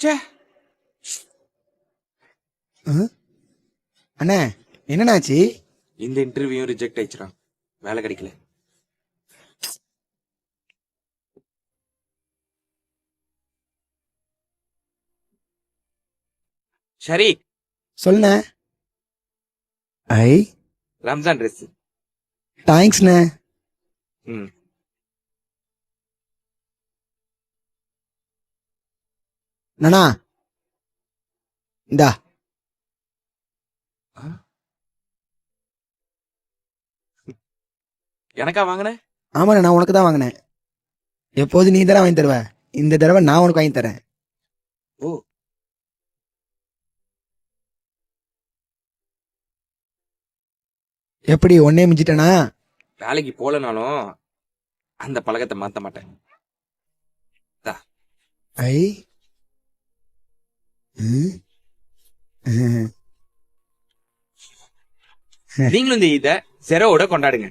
ச்சே. அண்ணே என்னண்ணாச்சு? இந்த இன்டர்வியூ ரிஜெக்ட் ஆயிடுச்சுடா, வேலை கிடைக்கல. சரி, சொல்லுண்ணே. ஐ ரம்ஜான் ட்ரெஸ். தேங்க்ஸ்ண்ணே. ம். நானா இந்தா. எனக்கா வாங்கின? ஆமாண்ணே, நான் உனக்கு தான் வாங்கினேன். எப்போது நீ தானே வாங்கி தருவ, இந்த தடவை நான் உனக்கு வாங்கி தரேன். ஓ, எப்படி ஒன்னே மிஞ்சிட்டனா? வேலைக்கு போலனாலும் அந்த பழக்கத்தை மாத்த மாட்டேன். ஐ ம், ம். நீங்களும் இந்த இத செரோட கொண்டாடுங்க.